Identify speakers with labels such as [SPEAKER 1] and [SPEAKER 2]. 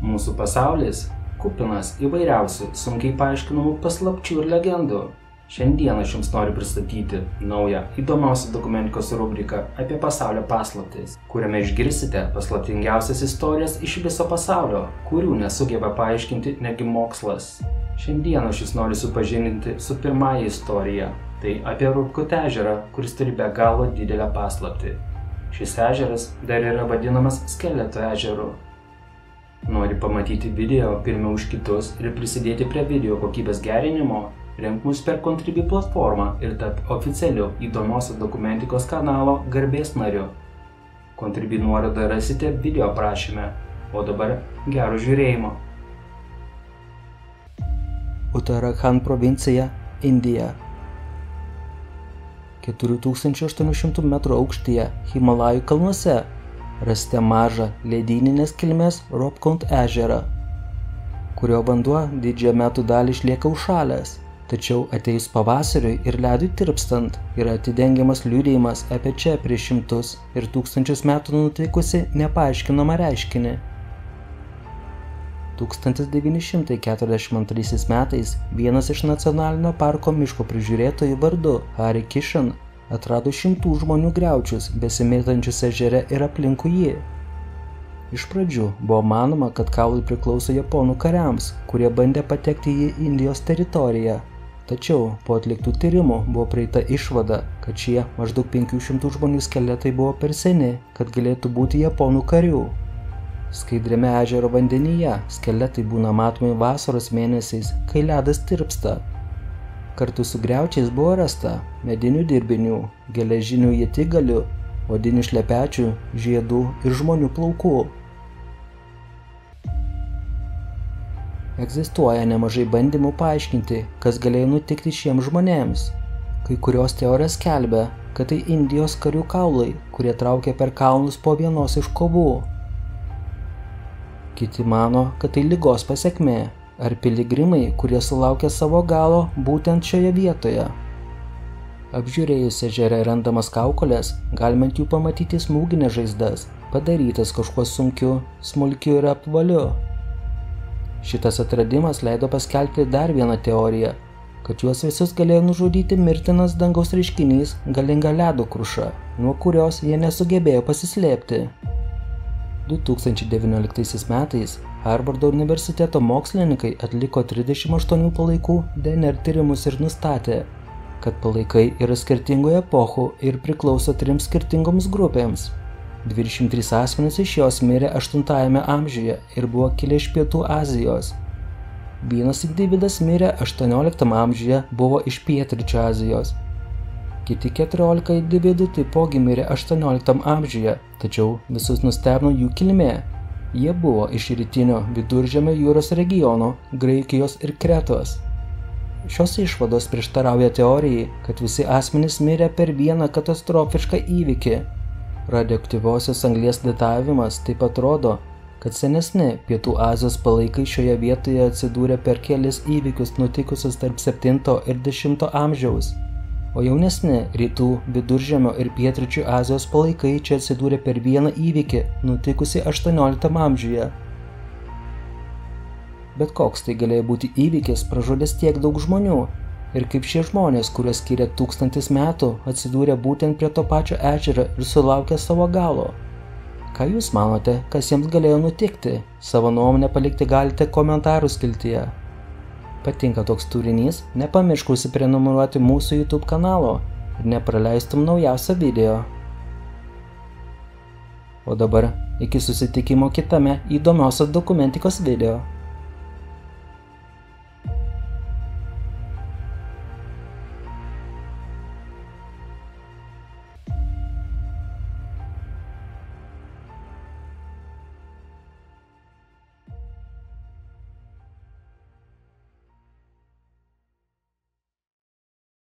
[SPEAKER 1] Mūsų pasaulis kupinas įvairiausių, sunkiai paaiškinamų paslapčių ir legendų. Šiandien aš jums noriu pristatyti naują įdomiausią dokumentikos rubriką apie pasaulio paslaptis, kuriame išgirsite paslaptingiausias istorijas iš viso pasaulio, kurių nesugeba paaiškinti netgi mokslas. Šiandien aš jūs noriu supažindinti su pirmąja istorija. Tai apie Rupkut ežerą, kuris turi be galo didelę paslaptį. Šis ežeras dar yra vadinamas skeleto ežeru. Nori pamatyti video pirmiau už kitus ir prisidėti prie video kokybės gerinimo? Remk mus per Contribui platformą ir tapk oficialiu įdomiosios dokumentikos kanalo garbės nariu. Contribui nuorodą rasite video aprašyme. O dabar gero žiūrėjimo.
[SPEAKER 2] Uttarakhand provincija, Indija. 4800 metrų aukštyje Himalajų kalnuose rasite mažą ledyninės kilmės Rupkut ežerą, kurio vanduo didžiąją metų dalį išlieka užšalęs, tačiau atėjus pavasariui ir ledui tirpstant yra atidengiamas liudijimas apie čia prieš šimtus ir tūkstančius metų nutikusi nepaaiškinamą reiškinį. 1942 metais vienas iš nacionalinio parko miško prižiūrėtojų vardu Hari Kishan atrado šimtų žmonių griaučius besimėtančius ežere ir aplinkui jį. Iš pradžių buvo manoma, kad kaulai priklauso japonų kariams, kurie bandė patekti į Indijos teritoriją. Tačiau po atliktų tyrimų buvo prieita išvada, kad šie maždaug 500 žmonių skeletai buvo per seni, kad galėtų būti japonų karių. Skaidriame ežero vandenyje skeletai būna matomi vasaros mėnesiais, kai ledas tirpsta. Kartu su griaučiais buvo rasta medinių dirbinių, geležinių ietigalių, odinių šlepečių, žiedų ir žmonių plaukų. Egzistuoja nemažai bandymų paaiškinti, kas galėjo nutikti šiems žmonėms. Kai kurios teorijos skelbia, kad tai Indijos karių kaulai, kurie traukė per kalnus po vienos iš kovų. Kiti mano, kad tai ligos pasekmė, ar piligrimai, kurie sulaukė savo galo būtent šioje vietoje. Apžiūrėjus ežere randamas kaukolės, galima ant jų pamatyti smūginės žaizdas, padarytas kažkuo sunkiu, smulkiu ir apvaliu. Šitas atradimas leido paskelbti dar vieną teoriją, kad juos visus galėjo nužudyti mirtinas dangaus reiškinys galinga ledo kruša, nuo kurios jie nesugebėjo pasislėpti. 2019 metais Harvardo universiteto mokslininkai atliko 38 palaikų DNR tyrimus ir nustatė, kad palaikai yra skirtingų epochų ir priklauso 3 skirtingoms grupėms. 23 asmenys iš jos mirė 8 amžiuje ir buvo kilę iš Pietų Azijos. Vienas individas mirė 18 amžiuje, buvo iš Pietryčių Azijos. Kiti 14 individų taipogi mirė 18 amžiuje, tačiau visus nustebino jų kilmė. Jie buvo iš rytinio Viduržemio jūros regiono, Graikijos ir Kretos. Šios išvados prieštarauja teorijai, kad visi asmenys mirė per vieną katastrofišką įvykį. Radioaktyviosios anglies datavimas taip pat rodo, kad senesni Pietų Azijos palaikai šioje vietoje atsidūrė per kelis įvykius nutikusius tarp 7 ir 10 amžiaus. O jaunesni Rytų, Viduržemio ir Pietryčių Azijos palaikai čia atsidūrė per vieną įvykį, nutikusi 18 amžiuje. Bet koks tai galėjo būti įvykis, pražudęs tiek daug žmonių, ir kaip šie žmonės, kuriuos skiria 1000 metų, atsidūrė būtent prie to pačio ežero ir sulaukė savo galo. Ką jūs manote, kas jiems galėjo nutikti? Savo nuomonę palikti galite komentarų skiltyje. Patinka toks turinys, nepamiršk užsiprenumeruoti mūsų YouTube kanalo ir nepraleistum naujausią video. O dabar iki susitikimo kitame įdomiosios dokumentikos video.